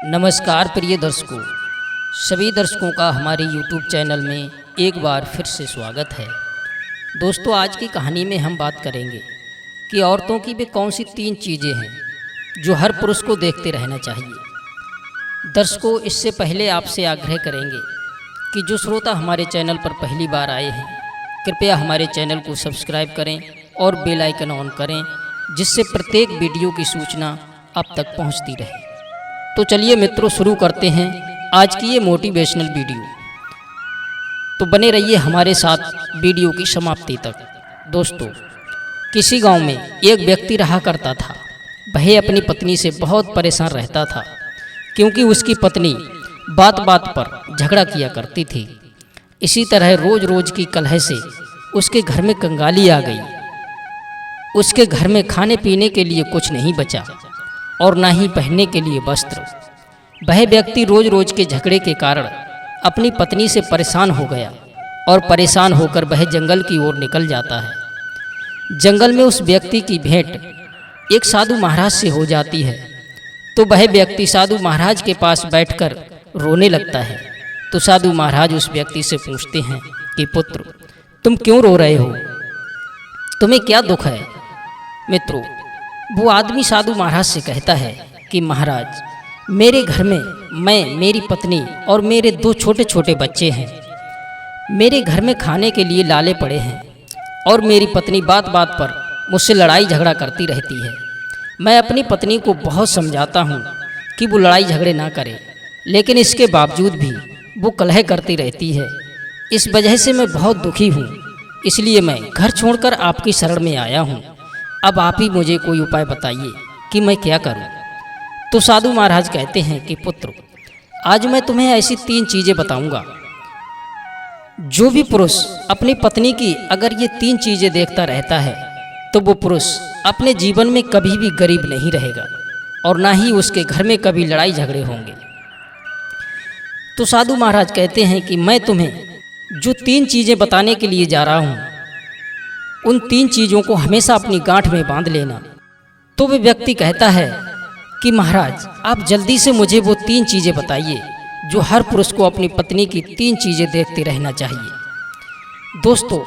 नमस्कार प्रिय दर्शकों, सभी दर्शकों का हमारे YouTube चैनल में एक बार फिर से स्वागत है। दोस्तों, आज की कहानी में हम बात करेंगे कि औरतों की वे कौन सी 3 चीज़ें हैं जो हर पुरुष को देखते रहना चाहिए। दर्शकों, इससे पहले आपसे आग्रह करेंगे कि जो श्रोता हमारे चैनल पर पहली बार आए हैं, कृपया हमारे चैनल को सब्सक्राइब करें और बेल आइकन ऑन करें, जिससे प्रत्येक वीडियो की सूचना आप तक पहुंचती रहे। तो चलिए मित्रों, शुरू करते हैं आज की ये मोटिवेशनल वीडियो। तो बने रहिए हमारे साथ वीडियो की समाप्ति तक। दोस्तों, किसी गांव में एक व्यक्ति रहा करता था। वह अपनी पत्नी से बहुत परेशान रहता था, क्योंकि उसकी पत्नी बात बात पर झगड़ा किया करती थी। इसी तरह रोज रोज की कलह से उसके घर में कंगाली आ गई। उसके घर में खाने पीने के लिए कुछ नहीं बचा और ना ही पहनने के लिए वस्त्र। वह व्यक्ति रोज रोज के झगड़े के कारण अपनी पत्नी से परेशान हो गया और परेशान होकर वह जंगल की ओर निकल जाता है। जंगल में उस व्यक्ति की भेंट एक साधु महाराज से हो जाती है। तो वह व्यक्ति साधु महाराज के पास बैठकर रोने लगता है। तो साधु महाराज उस व्यक्ति से पूछते हैं कि पुत्र, तुम क्यों रो रहे हो? तुम्हें क्या दुख है? मित्रों, वो आदमी साधु महाराज से कहता है कि महाराज, मेरे घर में मैं, मेरी पत्नी और मेरे 2 छोटे छोटे बच्चे हैं। मेरे घर में खाने के लिए लाले पड़े हैं और मेरी पत्नी बात बात पर मुझसे लड़ाई झगड़ा करती रहती है। मैं अपनी पत्नी को बहुत समझाता हूँ कि वो लड़ाई झगड़े ना करे, लेकिन इसके बावजूद भी वो कलह करती रहती है। इस वजह से मैं बहुत दुखी हूँ, इसलिए मैं घर छोड़कर आपकी शरण में आया हूँ। अब आप ही मुझे कोई उपाय बताइए कि मैं क्या करूं। तो साधु महाराज कहते हैं कि पुत्र, आज मैं तुम्हें ऐसी 3 चीज़ें बताऊंगा। जो भी पुरुष अपनी पत्नी की अगर ये 3 चीज़ें देखता रहता है, तो वो पुरुष अपने जीवन में कभी भी गरीब नहीं रहेगा और ना ही उसके घर में कभी लड़ाई झगड़े होंगे। तो साधु महाराज कहते हैं कि मैं तुम्हें जो 3 चीज़ें बताने के लिए जा रहा हूँ, उन 3 चीज़ों को हमेशा अपनी गांठ में बांध लेना। तो वे व्यक्ति कहता है कि महाराज, आप जल्दी से मुझे वो 3 चीज़ें बताइए जो हर पुरुष को अपनी पत्नी की 3 चीज़ें देखते रहना चाहिए। दोस्तों,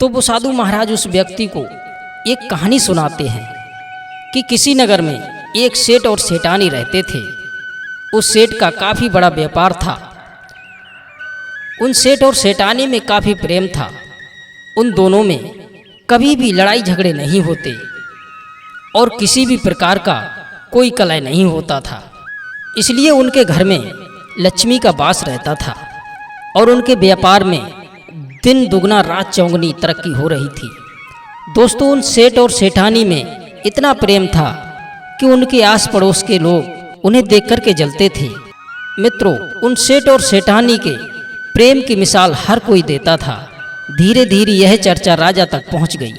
तो वो साधु महाराज उस व्यक्ति को एक कहानी सुनाते हैं कि किसी नगर में एक सेठ और सेठानी रहते थे। उस सेठ का काफ़ी बड़ा व्यापार था। उन सेठ और सेठानी में काफ़ी प्रेम था। उन दोनों में कभी भी लड़ाई झगड़े नहीं होते और किसी भी प्रकार का कोई कलह नहीं होता था। इसलिए उनके घर में लक्ष्मी का वास रहता था और उनके व्यापार में दिन दुगना रात चौगुनी तरक्की हो रही थी। दोस्तों, उन सेठ और सेठानी में इतना प्रेम था कि उनके आस पड़ोस के लोग उन्हें देख कर के जलते थे। मित्रों, उन सेठ और सेठानी के प्रेम की मिसाल हर कोई देता था। धीरे धीरे यह चर्चा राजा तक पहुंच गई।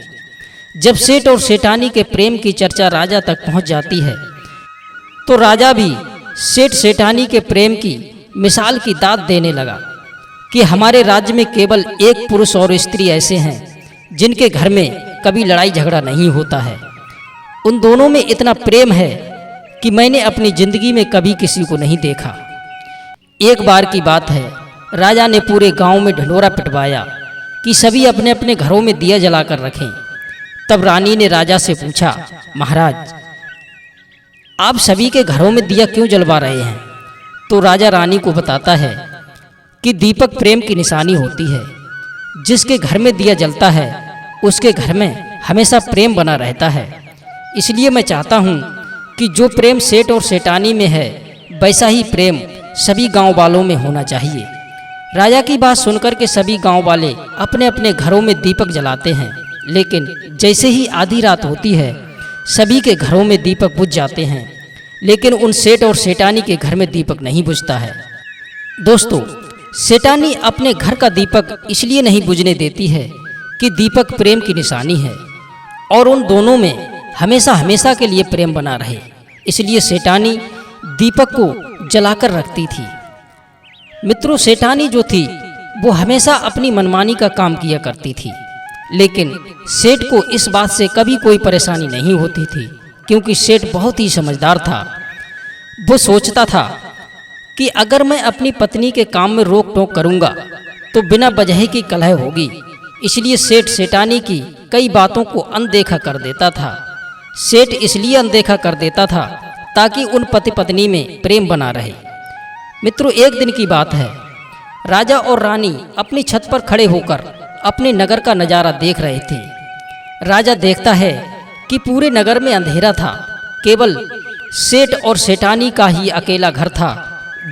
जब सेठ और सेठानी के प्रेम की चर्चा राजा तक पहुंच जाती है, तो राजा भी सेठ सेठानी के प्रेम की मिसाल की दाद देने लगा कि हमारे राज्य में केवल एक पुरुष और स्त्री ऐसे हैं जिनके घर में कभी लड़ाई झगड़ा नहीं होता है। उन दोनों में इतना प्रेम है कि मैंने अपनी जिंदगी में कभी किसी को नहीं देखा। एक बार की बात है, राजा ने पूरे गांव में ढिंढोरा पिटवाया कि सभी अपने अपने घरों में दिया जलाकर रखें। तब रानी ने राजा से पूछा, महाराज, आप सभी के घरों में दिया क्यों जलवा रहे हैं? तो राजा रानी को बताता है कि दीपक प्रेम की निशानी होती है। जिसके घर में दिया जलता है उसके घर में हमेशा प्रेम बना रहता है। इसलिए मैं चाहता हूँ कि जो प्रेम सेठ और सेठानी में है, वैसा ही प्रेम सभी गाँव वालों में होना चाहिए। राजा की बात सुनकर के सभी गांव वाले अपने अपने घरों में दीपक जलाते हैं, लेकिन जैसे ही आधी रात होती है, सभी के घरों में दीपक बुझ जाते हैं, लेकिन उन सेठ और सेठानी के घर में दीपक नहीं बुझता है। दोस्तों, सेठानी अपने घर का दीपक इसलिए नहीं बुझने देती है कि दीपक प्रेम की निशानी है और उन दोनों में हमेशा हमेशा के लिए प्रेम बना रहे। इसलिए सेठानी दीपक को जलाकर रखती थी। मित्रों, सेठानी जो थी वो हमेशा अपनी मनमानी का काम किया करती थी, लेकिन सेठ को इस बात से कभी कोई परेशानी नहीं होती थी, क्योंकि सेठ बहुत ही समझदार था। वो सोचता था कि अगर मैं अपनी पत्नी के काम में रोक टोक करूंगा तो बिना वजह की कलह होगी, इसलिए सेठ सेठानी की कई बातों को अनदेखा कर देता था। सेठ इसलिए अनदेखा कर देता था ताकि उन पति पत्नी में प्रेम बना रहे। मित्रों, एक दिन की बात है, राजा और रानी अपनी छत पर खड़े होकर अपने नगर का नज़ारा देख रहे थे। राजा देखता है कि पूरे नगर में अंधेरा था, केवल सेठ और सेठानी का ही अकेला घर था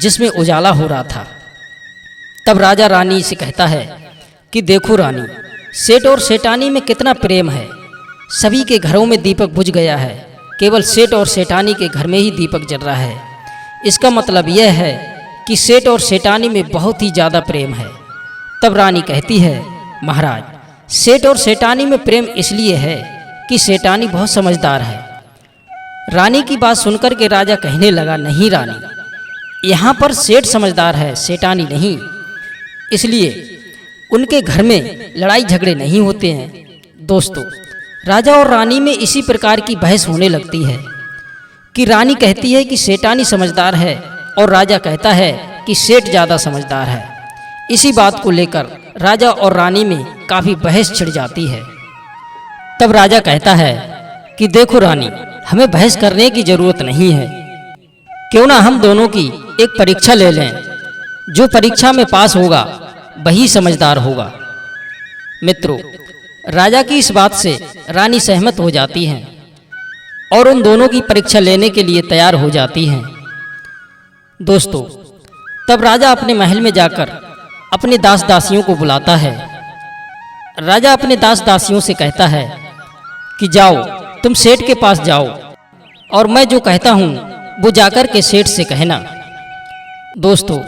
जिसमें उजाला हो रहा था। तब राजा रानी से कहता है कि देखो रानी, सेठ और सेठानी में कितना प्रेम है। सभी के घरों में दीपक बुझ गया है, केवल सेठ और सेठानी के घर में ही दीपक जल रहा है। इसका मतलब यह है कि सेठ और सेठानी में बहुत ही ज़्यादा प्रेम है। तब रानी कहती है, महाराज, सेठ और सेठानी में प्रेम इसलिए है कि सेठानी बहुत समझदार है। रानी की बात सुनकर के राजा कहने लगा, नहीं रानी, यहाँ पर सेठ समझदार है, सेठानी नहीं, इसलिए उनके घर में लड़ाई झगड़े नहीं होते हैं। दोस्तों, राजा और रानी में इसी प्रकार की बहस होने लगती है कि रानी कहती है कि सेठानी समझदार है और राजा कहता है कि सेठ ज़्यादा समझदार है। इसी बात को लेकर राजा और रानी में काफ़ी बहस छिड़ जाती है। तब राजा कहता है कि देखो रानी, हमें बहस करने की ज़रूरत नहीं है, क्यों ना हम दोनों की एक परीक्षा ले लें। जो परीक्षा में पास होगा वही समझदार होगा। मित्रों, राजा की इस बात से रानी सहमत हो जाती हैं और उन दोनों की परीक्षा लेने के लिए तैयार हो जाती हैं। दोस्तों, तब राजा अपने महल में जाकर अपने दास दासियों को बुलाता है। राजा अपने दास दासियों से कहता है कि जाओ, तुम सेठ के पास जाओ और मैं जो कहता हूँ वो जाकर के सेठ से कहना। दोस्तों,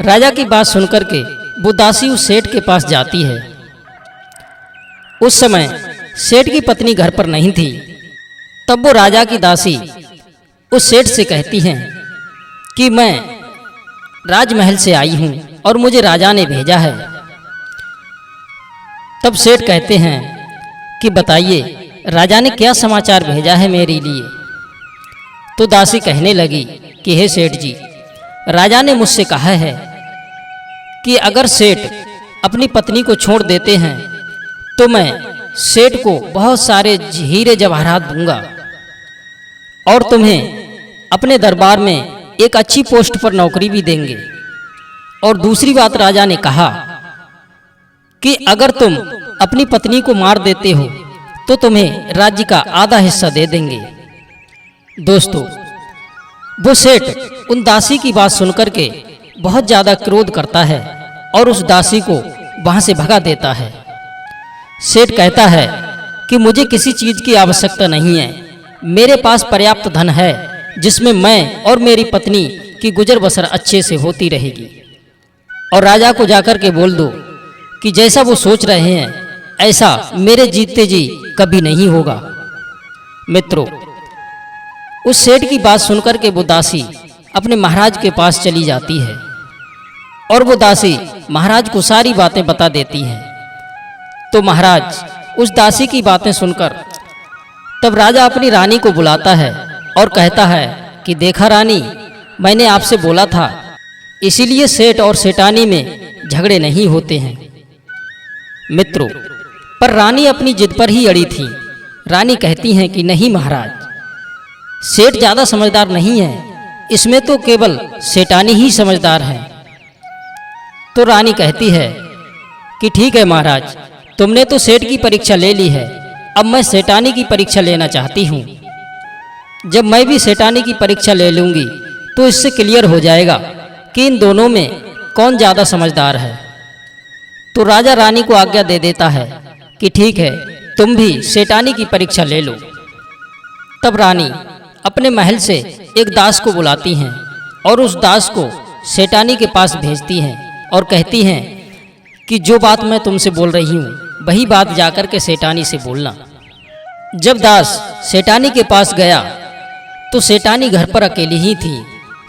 राजा की बात सुनकर के वो दासी उस सेठ के पास जाती है। उस समय सेठ की पत्नी घर पर नहीं थी। तब वो राजा की दासी उस सेठ से कहती हैं कि मैं राजमहल से आई हूँ और मुझे राजा ने भेजा है। तब सेठ कहते हैं कि बताइए, राजा ने क्या समाचार भेजा है मेरे लिए। तो दासी कहने लगी कि हे सेठ जी, राजा ने मुझसे कहा है कि अगर सेठ अपनी पत्नी को छोड़ देते हैं तो मैं सेठ को बहुत सारे हीरे जवाहरात दूंगा और तुम्हें अपने दरबार में एक अच्छी पोस्ट पर नौकरी भी देंगे। और दूसरी बात, राजा ने कहा कि अगर तुम अपनी पत्नी को मार देते हो तो तुम्हें राज्य का आधा हिस्सा दे देंगे। दोस्तों, वो सेठ उन दासी की बात सुनकर के बहुत ज़्यादा क्रोध करता है और उस दासी को वहाँ से भगा देता है। सेठ कहता है कि मुझे किसी चीज़ की आवश्यकता नहीं है, मेरे पास पर्याप्त धन है जिसमें मैं और मेरी पत्नी की गुजर बसर अच्छे से होती रहेगी। और राजा को जाकर के बोल दो कि जैसा वो सोच रहे हैं ऐसा मेरे जीते जी कभी नहीं होगा। मित्रों, उस सेठ की बात सुनकर के वो दासी अपने महाराज के पास चली जाती है और वो दासी महाराज को सारी बातें बता देती हैं। तो महाराज उस दासी की बातें सुनकर तब राजा अपनी रानी को बुलाता है और कहता है कि देखा रानी, मैंने आपसे बोला था, इसीलिए सेठ और सेठानी में झगड़े नहीं होते हैं। मित्रों, पर रानी अपनी जिद पर ही अड़ी थी। रानी कहती हैं कि नहीं महाराज, सेठ ज़्यादा समझदार नहीं है, इसमें तो केवल सेठानी ही समझदार है। तो रानी कहती है कि ठीक है महाराज, तुमने तो सेठ की परीक्षा ले ली है, अब मैं सेठानी की परीक्षा लेना चाहती हूँ। जब मैं भी सेठानी की परीक्षा ले लूँगी तो इससे क्लियर हो जाएगा कि इन दोनों में कौन ज़्यादा समझदार है। तो राजा रानी को आज्ञा दे देता है कि ठीक है, तुम भी सेठानी की परीक्षा ले लो। तब रानी अपने महल से एक दास को बुलाती हैं और उस दास को सेठानी के पास भेजती हैं और कहती हैं कि जो बात मैं तुमसे बोल रही हूँ वही बात जाकर के सेठानी से बोलना। जब दास सेठानी के पास गया तो सेठानी घर पर अकेली ही थी।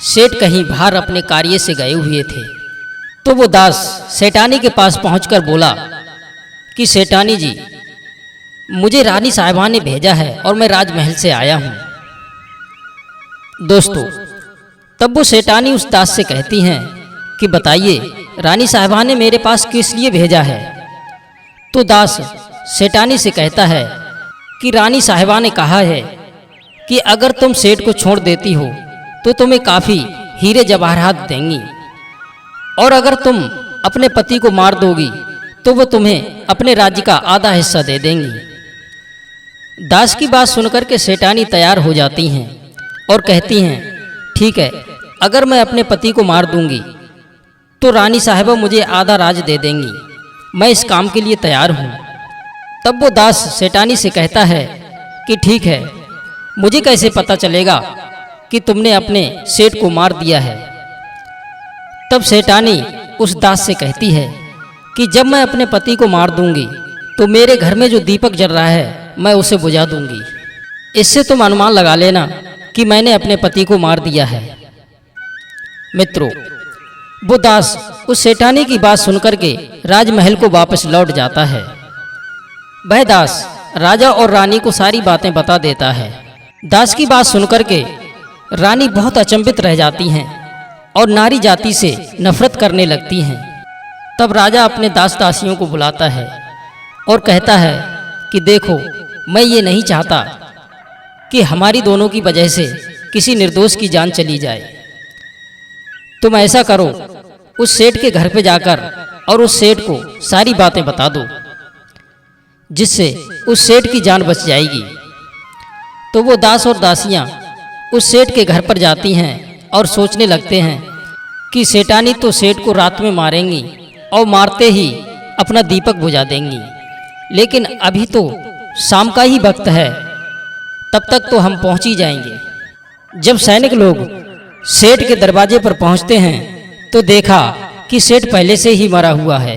सेठ कहीं बाहर अपने कार्य से गए हुए थे। तो वो दास सेठानी के पास पहुंचकर बोला कि सेठानी जी, मुझे रानी साहिबा ने भेजा है और मैं राजमहल से आया हूँ। दोस्तों, तब वो सेठानी उस दास से कहती हैं कि बताइए रानी साहिबा ने मेरे पास किस लिए भेजा है। तो दास सेठानी से कहता है कि रानी साहिबा ने कहा है कि अगर तुम सेठ को छोड़ देती हो तो तुम्हें काफ़ी हीरे जवाहरात देंगी, और अगर तुम अपने पति को मार दोगी तो वो तुम्हें अपने राज्य का आधा हिस्सा दे देंगी। दास की बात सुनकर के सेठानी तैयार हो जाती हैं और कहती हैं ठीक है, अगर मैं अपने पति को मार दूंगी तो रानी साहिबा मुझे आधा राज दे देंगी, मैं इस काम के लिए तैयार हूँ। तब वो दास सेठानी से कहता है कि ठीक है, मुझे कैसे पता चलेगा कि तुमने अपने सेठ को मार दिया है। तब सेठानी उस दास से कहती है कि जब मैं अपने पति को मार दूंगी तो मेरे घर में जो दीपक जल रहा है मैं उसे बुझा दूंगी। इससे तुम अनुमान लगा लेना कि मैंने अपने पति को मार दिया है। मित्रों, वो दास उस सेठानी की बात सुनकर के राजमहल को वापस लौट जाता है। वह दास राजा और रानी को सारी बातें बता देता है। दास की बात सुनकर के रानी बहुत अचंभित रह जाती हैं और नारी जाति से नफरत करने लगती हैं। तब राजा अपने दास दासियों को बुलाता है और कहता है कि देखो, मैं ये नहीं चाहता कि हमारी दोनों की वजह से किसी निर्दोष की जान चली जाए। तुम ऐसा करो, उस सेठ के घर पे जाकर और उस सेठ को सारी बातें बता दो, जिससे उस सेठ की जान बच जाएगी। तो वो दास और दासियां उस सेठ के घर पर जाती हैं और सोचने लगते हैं कि सेठानी तो सेठ को रात में मारेंगी और मारते ही अपना दीपक बुझा देंगी, लेकिन अभी तो शाम का ही वक्त है, तब तक तो हम पहुंच ही जाएंगे। जब सैनिक लोग सेठ के दरवाजे पर पहुंचते हैं तो देखा कि सेठ पहले से ही मरा हुआ है।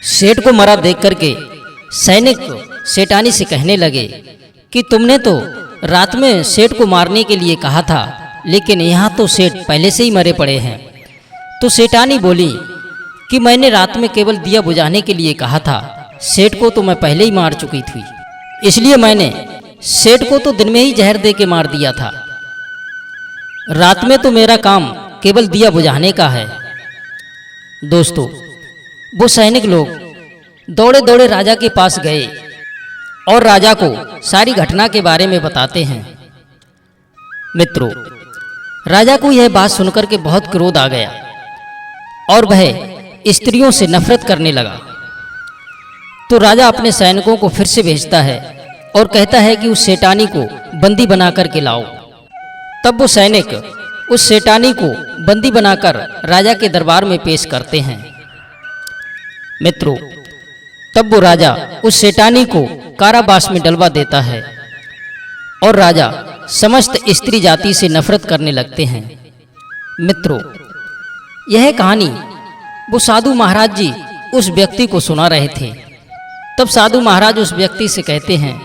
सेठ को मरा देख करके सैनिक सेठानी से कहने लगे कि तुमने तो रात में सेठ को मारने के लिए कहा था, लेकिन यहाँ तो सेठ पहले से ही मरे पड़े हैं। तो सेठानी बोली कि मैंने रात में केवल दिया बुझाने के लिए कहा था, सेठ को तो मैं पहले ही मार चुकी थी, इसलिए मैंने सेठ को तो दिन में ही जहर दे के मार दिया था। रात में तो मेरा काम केवल दिया बुझाने का है। दोस्तों, वो सैनिक लोग दौड़े दौड़े राजा के पास गए और राजा को सारी घटना के बारे में बताते हैं। मित्रों, राजा को यह बात सुनकर के बहुत क्रोध आ गया और वह स्त्रियों से नफरत करने लगा। तो राजा अपने सैनिकों को फिर से भेजता है और कहता है कि उस सेठानी को बंदी बना करके लाओ। तब वो सैनिक उस सेठानी को बंदी बनाकर राजा के दरबार में पेश करते हैं। मित्रों, तब वो राजा उस सेठानी को कारावास में डलवा देता है और राजा समस्त स्त्री जाति से नफरत करने लगते हैं। मित्रों, यह कहानी वो साधु महाराज जी उस व्यक्ति को सुना रहे थे। तब साधु महाराज उस व्यक्ति से कहते हैं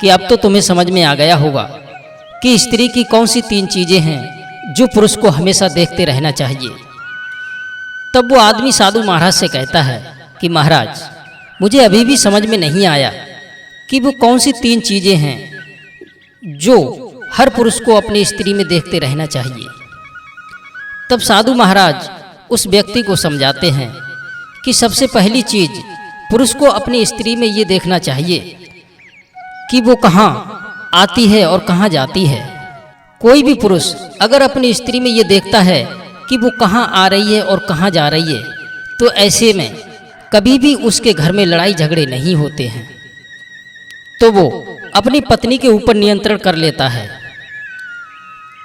कि अब तो तुम्हें समझ में आ गया होगा कि स्त्री की कौन सी 3 चीजें हैं जो पुरुष को हमेशा देखते रहना चाहिए। तब वो आदमी साधु महाराज से कहता है कि महाराज, मुझे अभी भी समझ में नहीं आया कि वो कौन सी 3 चीजें हैं जो हर पुरुष को अपनी स्त्री में देखते रहना चाहिए। तब साधु महाराज उस व्यक्ति को समझाते हैं कि सबसे पहली चीज पुरुष को अपनी स्त्री में ये देखना चाहिए कि वो कहाँ आती है और कहाँ जाती है। कोई भी पुरुष अगर अपनी स्त्री में ये देखता है कि वो कहाँ आ रही है और कहाँ जा रही है, तो ऐसे में कभी भी उसके घर में लड़ाई झगड़े नहीं होते हैं, तो वो अपनी पत्नी के ऊपर नियंत्रण कर लेता है।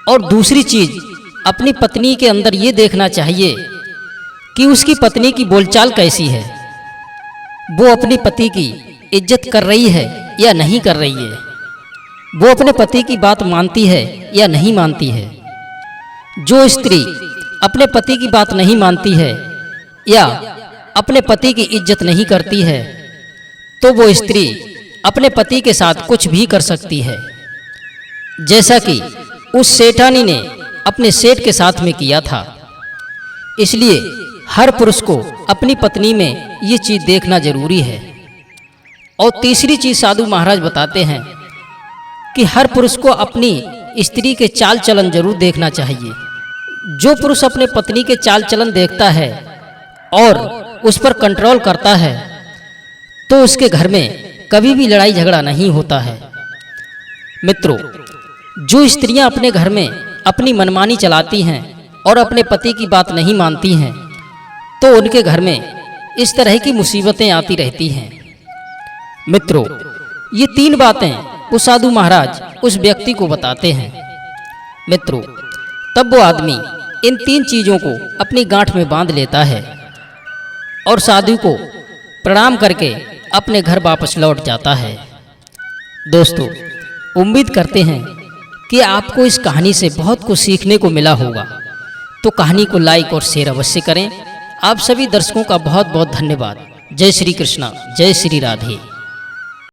और दूसरी चीज, अपनी पत्नी के अंदर ये देखना चाहिए कि उसकी पत्नी की बोलचाल कैसी है, वो अपने पति की इज्जत कर रही है या नहीं कर रही है, वो अपने पति की बात मानती है या नहीं मानती है। जो स्त्री अपने पति की बात नहीं मानती है या अपने पति की इज्जत नहीं करती है, तो वो स्त्री अपने पति के साथ कुछ भी कर सकती है, जैसा कि उस सेठानी ने अपने सेठ के साथ में किया था। इसलिए हर पुरुष को अपनी पत्नी में ये चीज देखना जरूरी है। और तीसरी चीज साधु महाराज बताते हैं कि हर पुरुष को अपनी स्त्री के चाल चलन जरूर देखना चाहिए। जो पुरुष अपने पत्नी के चाल चलन देखता है और उस पर कंट्रोल करता है तो उसके घर में कभी भी लड़ाई झगड़ा नहीं होता है। मित्रों, जो स्त्रियां अपने घर में अपनी मनमानी चलाती हैं और अपने पति की बात नहीं मानती हैं तो उनके घर में इस तरह की मुसीबतें आती रहती हैं। मित्रों, ये 3 बातें वो साधु महाराज उस व्यक्ति को बताते हैं। मित्रों, तब वो आदमी इन 3 चीज़ों को अपनी गांठ में बांध लेता है और साधु को प्रणाम करके अपने घर वापस लौट जाता है। दोस्तों, उम्मीद करते हैं कि आपको इस कहानी से बहुत कुछ सीखने को मिला होगा, तो कहानी को लाइक और शेयर अवश्य करें। आप सभी दर्शकों का बहुत बहुत धन्यवाद। जय श्री कृष्णा, जय श्री राधे।